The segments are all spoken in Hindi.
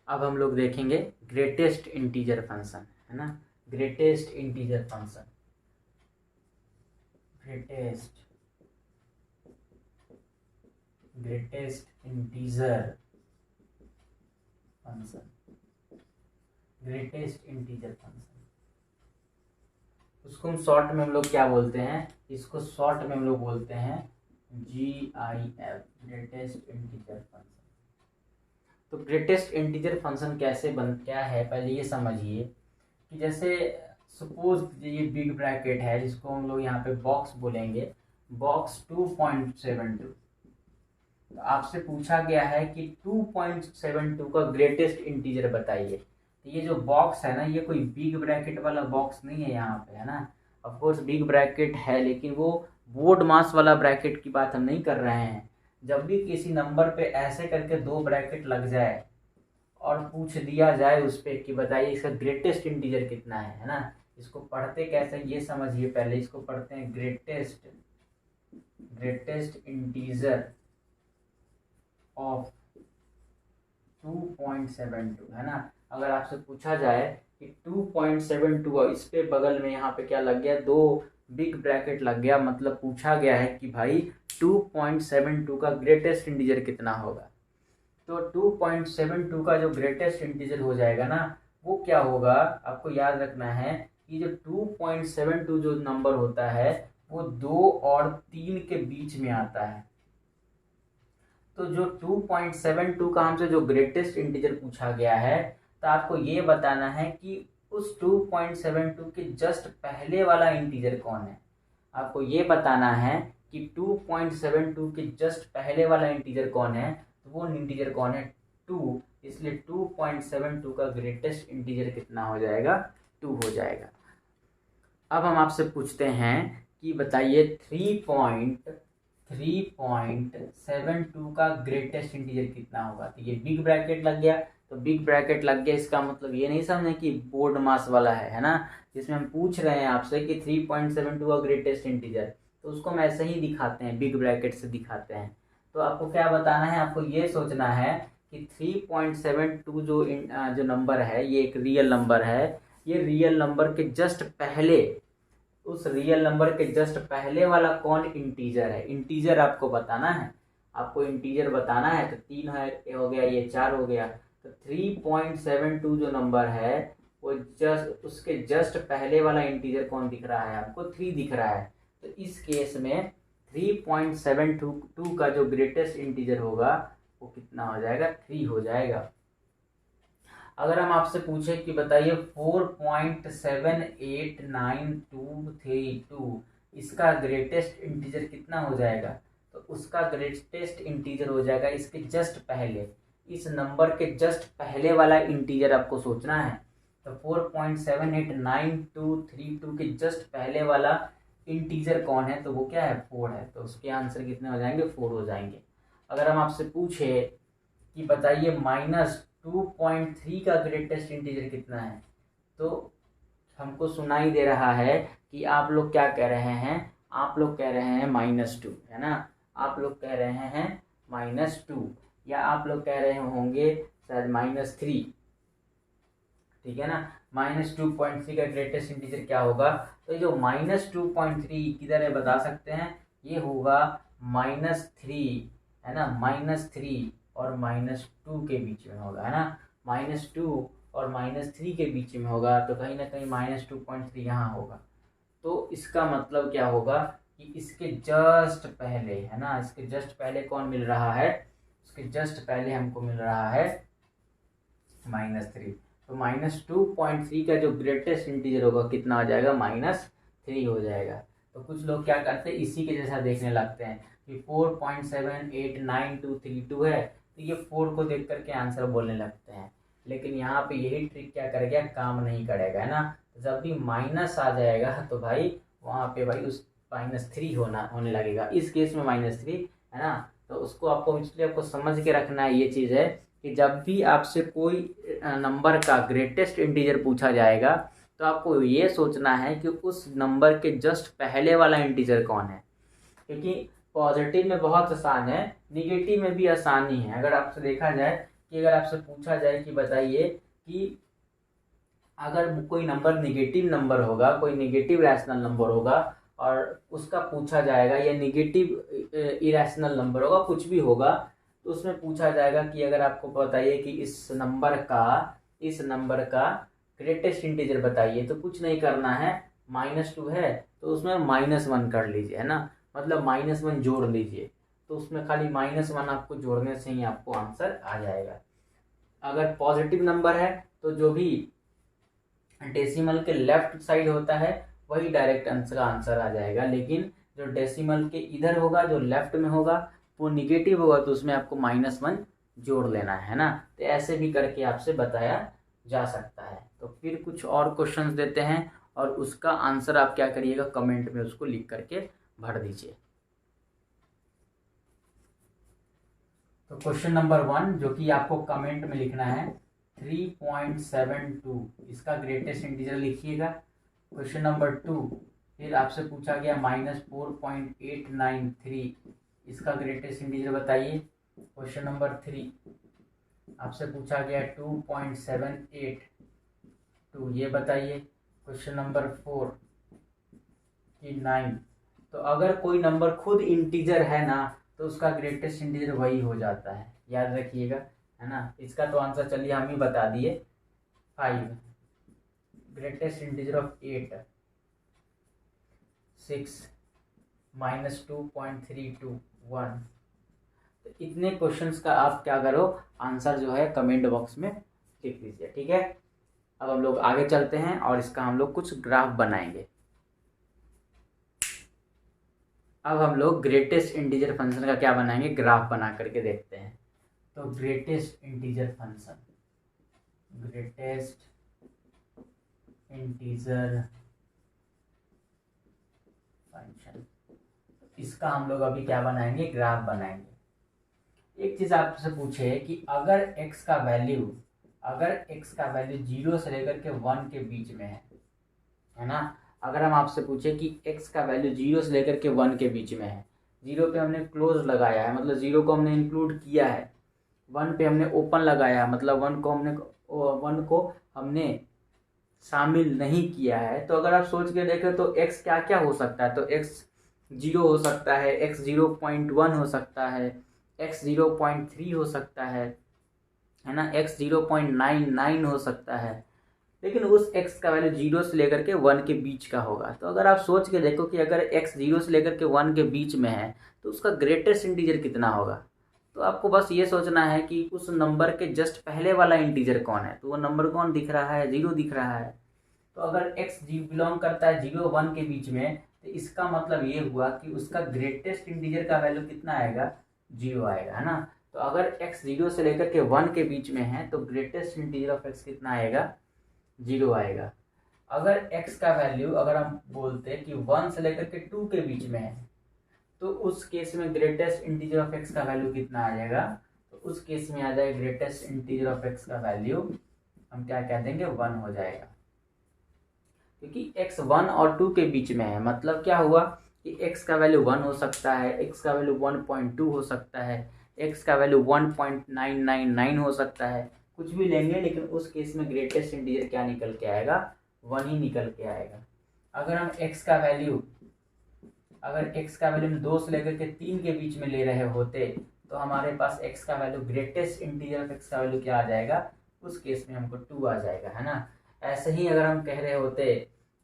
अब हम लोग देखेंगे ग्रेटेस्ट इंटीजर फंक्शन, है ना। Greatest integer function, greatest integer function, greatest integer function. उसको हम शॉर्ट में हम लोग क्या बोलते हैं, इसको शॉर्ट में हम लोग बोलते हैं GIF, ग्रेटेस्ट इंटीजर फंक्शन। तो ग्रेटेस्ट इंटीजर फंक्शन क्या है, पहले ये समझिए कि जैसे सपोज ये बिग ब्रैकेट है जिसको हम लोग यहाँ पे बॉक्स बोलेंगे, बॉक्स 2.72। तो आपसे पूछा गया है कि 2.72 का ग्रेटेस्ट इंटीजर बताइए। तो ये जो बॉक्स है ना, ये कोई बिग ब्रैकेट वाला बॉक्स नहीं है यहाँ पे, है ना। ऑफ कोर्स बिग ब्रैकेट है, लेकिन वो बोर्ड मास वाला ब्रैकेट की बात हम नहीं कर रहे हैं। जब भी किसी नंबर पे ऐसे करके दो ब्रैकेट लग जाए और पूछ दिया जाए उस पे कि बताइए इसका ग्रेटेस्ट इंटीजर कितना है ना। इसको पढ़ते कैसे ये समझिए, पहले इसको पढ़ते हैं ग्रेटेस्ट इंटीजर ऑफ 2.72, है ना। अगर आपसे पूछा जाए कि 2.72 और इस पे बगल में यहाँ पे क्या लग गया, दो बिग ब्रैकेट लग गया, मतलब पूछा गया है कि भाई 2.72 का ग्रेटेस्ट इंटीजर कितना होगा। तो 2.72 का जो ग्रेटेस्ट इंटीजर हो जाएगा ना, वो क्या होगा, आपको याद रखना है कि जो 2.72 जो नंबर होता है वो 2 और 3 के बीच में आता है। तो जो 2.72 का हमसे जो ग्रेटेस्ट इंटीजर पूछा गया है, तो आपको ये बताना है कि उस 2.72 के जस्ट पहले वाला इंटीजर कौन है। आपको ये बताना है कि 2.72 के जस्ट पहले वाला इंटीजर कौन है, तो वो इंटीजर कौन है, 2। इसलिए 2.72 का ग्रेटेस्ट इंटीजर कितना हो जाएगा, 2 हो जाएगा। अब हम आपसे पूछते हैं कि बताइए 3.72 का ग्रेटेस्ट इंटीजर कितना होगा। तो ये बिग ब्रैकेट लग गया, तो बिग ब्रैकेट लग गया, इसका मतलब ये नहीं समझे कि बोर्ड मास वाला है ना। जिसमें हम पूछ रहे हैं आपसे कि 3.72 का ग्रेटेस्ट इंटीजर, तो उसको हम ऐसे ही दिखाते हैं, बिग ब्रैकेट से दिखाते हैं। तो आपको क्या बताना है, आपको ये सोचना है कि 3.72 जो नंबर है ये एक रियल नंबर है। ये रियल नंबर के जस्ट पहले, उस रियल नंबर के जस्ट पहले वाला कौन इंटीजर है, इंटीजर आपको बताना है। आपको इंटीजर बताना है, तो 3 है हो गया, ये 4 हो गया। तो 3.72 जो नंबर है वो उसके जस्ट पहले वाला इंटीजर कौन दिख रहा है, आपको 3 दिख रहा है। तो इस केस में 3.72 का जो ग्रेटेस्ट इंटीजर होगा वो कितना हो जाएगा, 3 हो जाएगा। अगर हम आपसे पूछे कि बताइए 4.789232 इसका ग्रेटेस्ट इंटीजर कितना हो जाएगा, तो उसका ग्रेटेस्ट इंटीजर हो जाएगा इसके जस्ट पहले, इस नंबर के जस्ट पहले वाला इंटीजर आपको सोचना है। तो 4.789232 के जस्ट पहले वाला इंटीजर कौन है, तो वो क्या है, 4 है। तो उसके आंसर कितने हो जाएंगे, 4 हो जाएंगे। अगर हम आपसे पूछे कि बताइए -2.3 का ग्रेटेस्ट इंटीजर कितना है, तो हमको सुनाई दे रहा है कि आप लोग क्या कह रहे हैं, आप लोग कह रहे हैं -2, है ना। आप लोग कह रहे हैं -2, या आप लोग कह रहे होंगे शायद -3, ठीक है ना। -2.3 का ग्रेटेस्ट इंटीजर क्या होगा, तो ये जो -2.3 किधर है बता सकते हैं, ये होगा -3, है ना। -3 और -2 के बीच में होगा, है ना। -2 और -3 के बीच में होगा, तो कहीं ना कहीं -2.3 यहाँ होगा। तो इसका मतलब क्या होगा कि इसके जस्ट पहले, है ना, इसके जस्ट पहले कौन मिल रहा है, इसके जस्ट पहले हमको मिल रहा है -3। तो -2.3 का जो ग्रेटेस्ट इंटीजर होगा कितना हो जाएगा, -3 हो जाएगा। तो कुछ लोग क्या करते हैं, इसी के जैसा देखने लगते हैं कि 4.789232 है, तो ये 4 को देख करके आंसर बोलने लगते हैं। लेकिन यहाँ पे यही ट्रिक क्या करेगा, काम नहीं करेगा, है ना। तो जब भी माइनस आ जाएगा तो भाई वहाँ पे भाई उस -3 होने लगेगा, इस केस में -3, है ना। तो उसको आपको इसलिए आपको समझ के रखना है, ये चीज़ है कि जब भी आपसे कोई नंबर का ग्रेटेस्ट इंटीजर पूछा जाएगा, तो आपको ये सोचना है कि उस नंबर के जस्ट पहले वाला इंटीजर कौन है। क्योंकि पॉजिटिव में बहुत आसान है, निगेटिव में भी आसानी है। अगर आपसे देखा जाए कि अगर आपसे पूछा जाए कि बताइए कि अगर कोई नंबर निगेटिव नंबर होगा, कोई निगेटिव रैशनल नंबर होगा और उसका पूछा जाएगा, या निगेटिव इरेशनल नंबर होगा, कुछ भी होगा, तो उसमें पूछा जाएगा कि अगर आपको बताइए कि इस नंबर का ग्रेटेस्ट इंटीजर बताइए, तो कुछ नहीं करना है, -2 है तो उसमें -1 कर लीजिए, है ना, मतलब -1 जोड़ लीजिए, तो उसमें खाली -1 आपको जोड़ने से ही आपको आंसर आ जाएगा। अगर पॉजिटिव नंबर है तो जो भी डेसिमल के लेफ्ट साइड होता है वही डायरेक्ट आंसर का आंसर आ जाएगा, लेकिन जो डेसिमल के इधर होगा, जो लेफ्ट में होगा, वो निगेटिव होगा, तो उसमें आपको -1 जोड़ लेना है ना। तो ऐसे भी करके आपसे बताया जा सकता है। तो फिर कुछ और क्वेश्चंस देते हैं और उसका आंसर आप क्या करिएगा, कमेंट में उसको लिख करके भर दीजिए। तो क्वेश्चन नंबर 1 जो कि आपको कमेंट में लिखना है 3.72, इसका ग्रेटेस्ट इंटीजर लिखिएगा। क्वेश्चन नंबर 2 फिर आपसे पूछा गया -4.893, इसका ग्रेटेस्ट इंटीजर बताइए। क्वेश्चन नंबर 3 आपसे पूछा गया 2.782, ये बताइए। क्वेश्चन नंबर 4 कि 9। तो अगर कोई नंबर खुद इंटीजर है ना तो उसका ग्रेटेस्ट इंटीजर वही हो जाता है, याद रखिएगा, है ना। इसका तो आंसर चलिए हम ही बता दिए, 5। Greatest integer of 8 6 -2.321। तो इतने क्वेश्चंस का आप क्या करो, आंसर जो है कमेंट बॉक्स में लिख दीजिए, ठीक है। अब हम लोग आगे चलते हैं और इसका हम लोग कुछ ग्राफ बनाएंगे। अब हम लोग ग्रेटेस्ट इंटीजर फंक्शन का क्या बनाएंगे, ग्राफ बना करके देखते हैं। तो ग्रेटेस्ट इंटीजर फंक्शन इसका हम लोग अभी क्या बनाएंगे, ग्राफ बनाएंगे। एक चीज आपसे पूछे कि अगर x का वैल्यू 0 से लेकर के 1 के बीच में है ना। अगर हम आपसे पूछे कि x का वैल्यू 0 से लेकर के 1 के बीच में है, 0 पे हमने क्लोज लगाया है, मतलब 0 को हमने इंक्लूड किया है, 1 पे हमने ओपन लगाया है, मतलब 1 को हमने शामिल नहीं किया है। तो अगर आप सोच के देखें तो x क्या क्या हो सकता है, तो x 0 हो सकता है, x 0.1 हो सकता है, x 0.3 हो सकता है ना, x 0.99 हो सकता है, लेकिन उस x का वैल्यू 0 से लेकर के 1 के बीच का होगा। तो अगर आप सोच के देखो कि अगर x 0 से लेकर के 1 के बीच में है तो उसका ग्रेटेस्ट इंटीजर कितना होगा, तो आपको बस ये सोचना है कि उस नंबर के जस्ट पहले वाला इंटीजर कौन है। तो वो नंबर कौन दिख रहा है, 0 दिख रहा है। तो अगर x बिलोंग करता है 0-1 के बीच में, तो इसका मतलब ये हुआ कि उसका ग्रेटेस्ट इंटीजर का वैल्यू कितना आएगा, 0 आएगा, है ना। तो अगर x 0 से लेकर के 1 के बीच में है तो ग्रेटेस्ट इंटीजर ऑफ x कितना आएगा, 0 आएगा। अगर x का वैल्यू अगर हम बोलते कि 1 से लेकर के 2 के बीच में है, तो उस केस में ग्रेटेस्ट इंटीजर ऑफ x का वैल्यू कितना आ जाएगा, तो उस केस में आ जाएगा ग्रेटेस्ट इंटीजर ऑफ x का वैल्यू हम क्या कह देंगे, 1 हो जाएगा। क्योंकि x 1 और 2 के बीच में है, मतलब क्या हुआ कि x का वैल्यू 1 हो सकता है, x का वैल्यू 1.2 हो सकता है, x का वैल्यू 1.999 हो सकता है, कुछ भी लेंगे, लेकिन उस केस में ग्रेटेस्ट इंटीजर क्या निकल के आएगा, 1 ही निकल के आएगा। अगर हम x का वैल्यू हम 2 से लेकर के 3 के बीच में ले रहे होते तो हमारे पास x का value greatest integer of x का वैल्यू क्या आ जाएगा, उस केस में हमको 2 आ जाएगा, है ना। ऐसे ही अगर हम कह रहे होते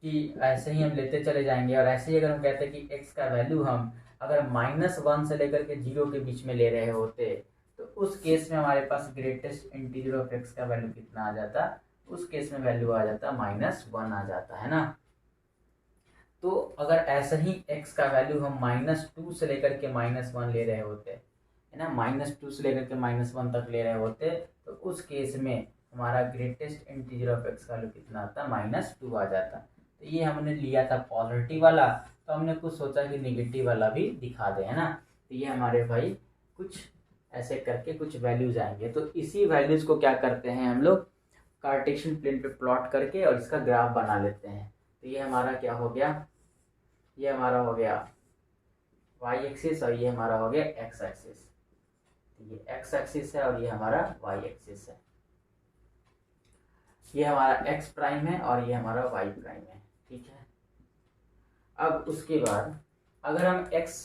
कि ऐसे ही हम लेते चले जाएंगे, और ऐसे ही अगर हम कहते कि x का वैल्यू हम अगर -1 से लेकर के 0 के बीच में ले रहे होते तो उस केस में हमारे पास ग्रेटेस्ट इंटीजर ऑफ x का वैल्यू कितना आ जाता, उस केस में वैल्यू आ जाता -1 आ जाता, है ना। तो अगर ऐसे ही x का वैल्यू हम -2 से लेकर के -1 ले रहे होते, है ना, -2 से लेकर के -1 तक ले रहे होते, तो उस केस में हमारा ग्रेटेस्ट इंटीजर ऑफ x का वैल्यू कितना आता, -2 आ जाता। तो ये हमने लिया था पॉजिटिव वाला, तो हमने कुछ सोचा कि निगेटिव वाला भी दिखा दे, है ना। तो ये हमारे भाई कुछ ऐसे करके कुछ वैल्यूज आएंगे। तो इसी वैल्यूज को क्या करते हैं हम लोग, कार्टेशियन प्लेन पे प्लॉट करके और इसका ग्राफ बना लेते हैं। तो ये हमारा क्या हो गया, ये हमारा हो गया y एक्सिस और ये हमारा हो गया x एक्सिस, ये एक्स एक्सिस है और ये हमारा वाई एक्सिस है। ये हमारा एक्स प्राइम है और ये हमारा वाई प्राइम है, ठीक है। अब उसके बाद अगर हम एक्स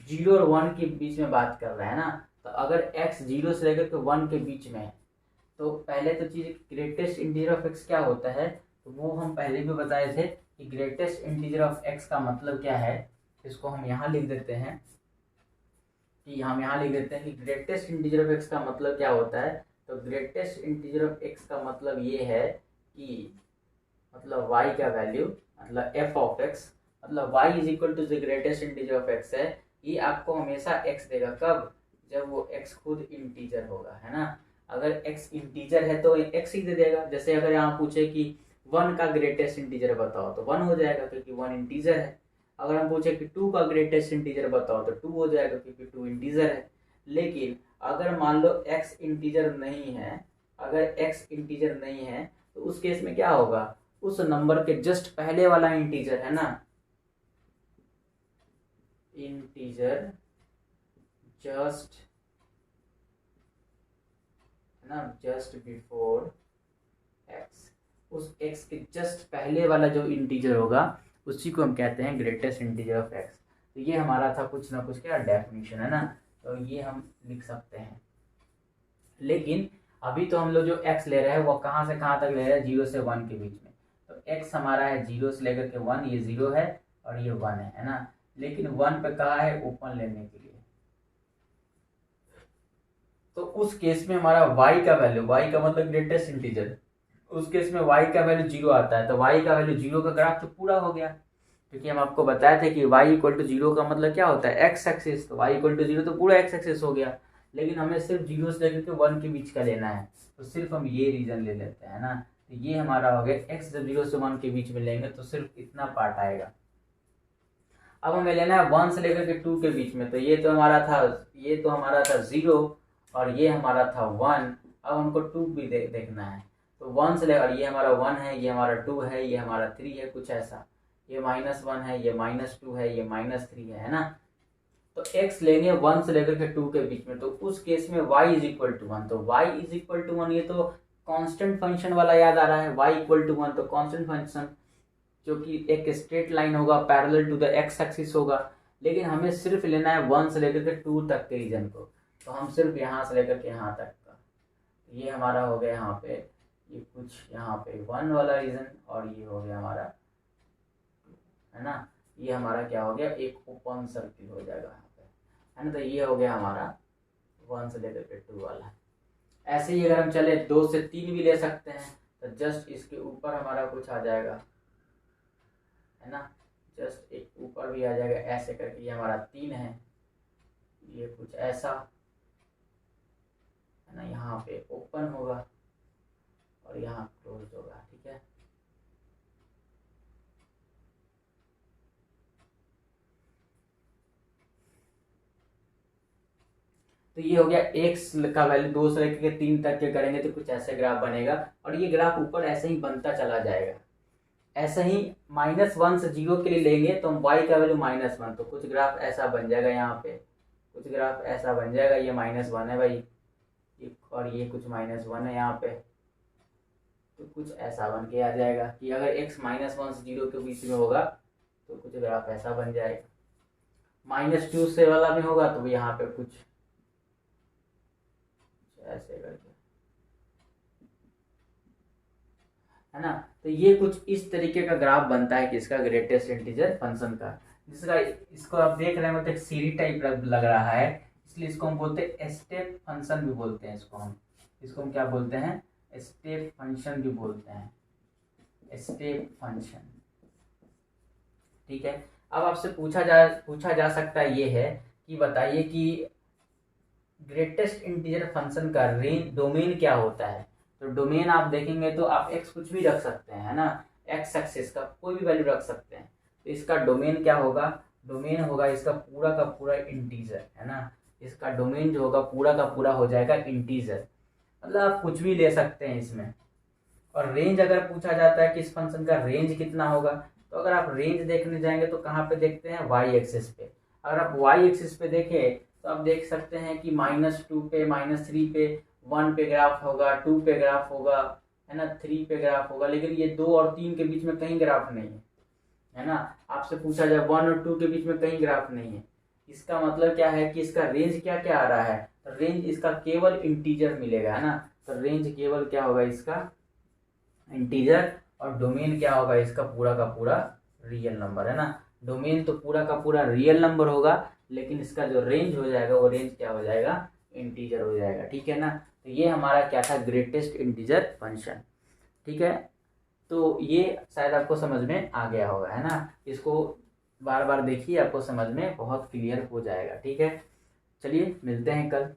0 और 1 के बीच में बात कर रहे हैं ना, तो अगर एक्स 0 से लेकर के 1 के बीच में है, तो पहले तो चीज़ ग्रेटेस्ट इंटीजर ऑफ एक्स क्या होता है, तो वो हम पहले भी बताए थे कि ग्रेटेस्ट इंटीजर ऑफ एक्स का मतलब क्या है। इसको हम यहाँ लिख देते हैं कि हम यहाँ लिख देते हैं कि ग्रेटेस्ट इंटीजर ऑफ एक्स का मतलब क्या होता है। तो ग्रेटेस्ट इंटीजर ऑफ एक्स का मतलब ये है कि मतलब y का वैल्यू मतलब f ऑफ x मतलब y is equal to the greatest integer of x है। ये आपको हमेशा x देगा, कब? जब वो x खुद इंटीजर होगा, है ना। अगर x इंटीजर है तो x ही दे देगा। जैसे अगर यहाँ पूछे कि 1 का ग्रेटेस्ट इंटीजर बताओ तो 1 हो जाएगा क्योंकि 1 इंटीजर है। अगर हम पूछे कि 2 का ग्रेटेस्ट इंटीजर बताओ तो 2 हो जाएगा क्योंकि 2 इंटीजर है। लेकिन अगर मान लो x इंटीजर नहीं है, अगर x इंटीजर नहीं है तो उस केस में क्या होगा, उस नंबर के जस्ट पहले वाला इंटीजर है ना, इंटीजर जस्ट है ना, जस्ट बिफोर x, उस x के जस्ट पहले वाला जो इंटीजर होगा उसी को हम कहते हैं ग्रेटेस्ट इंटीजर ऑफ x। तो ये हमारा था कुछ ना कुछ क्या डेफिनेशन, है ना। तो ये हम लिख सकते हैं। लेकिन अभी तो हम लोग जो x ले रहे हैं वो कहाँ से कहाँ तक ले रहे हैं, 0 से 1 के बीच में। तो x हमारा है 0 से लेकर के 1, ये 0 है और ये 1 है ना। लेकिन 1 पे कहा है ओपन लेने के लिए, तो उस केस में हमारा y का वैल्यू, y का मतलब ग्रेटेस्ट इंटीजर, उस केस में y का वैल्यू 0 आता है। तो y का वैल्यू 0 का ग्राफ तो पूरा हो गया, क्योंकि हम आपको बताए थे कि y इक्वल टू 0 का मतलब क्या होता है, x एक्सिस। तो y इक्वल टू 0 तो पूरा x एक्सिस हो गया। लेकिन हमें सिर्फ 0 से लेकर के 1 के बीच का लेना है, तो सिर्फ हम ये रीजन ले लेते हैं ना। तो ये हमारा हो गया x जब 0 से 1 के बीच में लेंगे तो सिर्फ इतना पार्ट आएगा। अब हमें लेना है 1 से लेकर के 2 के बीच में। तो ये तो हमारा था 0 और ये हमारा था 1। अब हमको 2 भी देखना है। तो 1 से लेकर, ये हमारा 1 है, ये हमारा 2 है, ये हमारा 3 है, कुछ ऐसा। ये -1 है, ये -2 है, ये -3 है ना। तो x लेंगे 1 से लेकर के 2 के बीच में। तो उस केस में y इज इक्वल टू 1। तो y इज इक्वल टू 1, ये तो कांस्टेंट फंक्शन वाला याद आ रहा है। y इक्वल टू 1 तो कांस्टेंट फंक्शन जो कि एक स्ट्रेट लाइन होगा, parallel to the x axis होगा। लेकिन हमें सिर्फ लेना है 1 से लेकर के 2 तक के रीजन को। तो हम सिर्फ यहाँ से लेकर के यहाँ तक का, ये हमारा हो गया यहाँ पे, ये कुछ यहाँ पे 1 वाला रीजन और ये हो गया हमारा, है ना। ये हमारा क्या हो गया, एक ओपन सर्किल हो जाएगा यहाँ पे, है ना। तो ये हो गया हमारा 1 से लेकर के 2 वाला। ऐसे ही अगर हम चले 2 से 3 भी ले सकते हैं, तो जस्ट इसके ऊपर हमारा कुछ आ जाएगा, है ना। जस्ट एक ऊपर भी आ जाएगा ऐसे करके, ये हमारा 3 है, ये कुछ ऐसा, है ना। यहाँ पे ओपन होगा और यहाँ क्लोज होगा, ठीक है। तो ये हो गया x का वैल्यू 2 से लेकर के 3 तक के करेंगे तो कुछ ऐसे ग्राफ बनेगा और ये ग्राफ ऊपर ऐसे ही बनता चला जाएगा। ऐसे ही -1 से 0 के लिए लेंगे तो हम y का वैल्यू -1, तो कुछ ग्राफ ऐसा बन जाएगा, यहाँ पे कुछ ग्राफ ऐसा बन जाएगा। ये -1 है भाई, और ये कुछ -1 है यहाँ पे, तो कुछ ऐसा बन के आ जाएगा कि अगर x -1 से 0 के बीच में होगा तो कुछ ग्राफ ऐसा बन जाएगा। -2 से वाला में होगा तो यहाँ पे कुछ ऐसे करके, है ना। तो ये कुछ इस तरीके का ग्राफ बनता है किसका, ग्रेटेस्ट इंटीजर फंक्शन का, जिसका इसको आप देख रहे हैं तो एक सीरी टाइप लग रहा है, इसलिए इसको हम बोलते हैं स्टेप फंक्शन भी बोलते हैं। इसको हम क्या बोलते हैं, स्टेप फंक्शन भी बोलते हैं, स्टेप फंक्शन, ठीक है। अब आपसे पूछा जा सकता है ये है कि बताइए कि ग्रेटेस्ट इंटीजर फंक्शन का रेंज डोमेन क्या होता है। तो डोमेन आप देखेंगे तो आप x कुछ भी रख सकते हैं, है ना, x एक्सिस का कोई भी वैल्यू रख सकते हैं। तो इसका डोमेन क्या होगा, डोमेन होगा इसका पूरा का पूरा इंटीजर, है ना। इसका डोमेन जो होगा पूरा का पूरा हो जाएगा इंटीजर, मतलब आप कुछ भी ले सकते हैं इसमें। और रेंज अगर पूछा जाता है कि इस फंक्शन का रेंज कितना होगा, तो अगर आप रेंज देखने जाएंगे तो कहाँ पे देखते हैं, y एक्सिस पे। अगर आप y एक्सिस पे देखें तो आप देख सकते हैं कि -2 पे, -3 पे, 1 पे ग्राफ होगा, 2 पे ग्राफ होगा, है ना, 3 पे ग्राफ होगा, लेकिन ये 2 और 3 के बीच में कहीं ग्राफ नहीं है ना। आपसे पूछा जाए 1 और 2 के बीच में कहीं ग्राफ नहीं है, इसका मतलब क्या है कि इसका रेंज क्या क्या आ रहा है, तो रेंज इसका केवल इंटीजर मिलेगा, है ना। तो रेंज केवल क्या होगा इसका, इंटीजर, और डोमेन क्या होगा इसका, पूरा का पूरा रियल नंबर, है ना। डोमेन तो पूरा का पूरा रियल नंबर होगा, लेकिन इसका जो रेंज हो जाएगा वो रेंज क्या हो जाएगा, इंटीजर हो जाएगा, ठीक है ना। तो ये हमारा क्या था, ग्रेटेस्ट इंटीजर फंक्शन, ठीक है। तो ये शायद आपको समझ में आ गया होगा, है ना। इसको बार बार देखिए, आपको समझ में बहुत क्लियर हो जाएगा, ठीक है। चलिए मिलते हैं कल।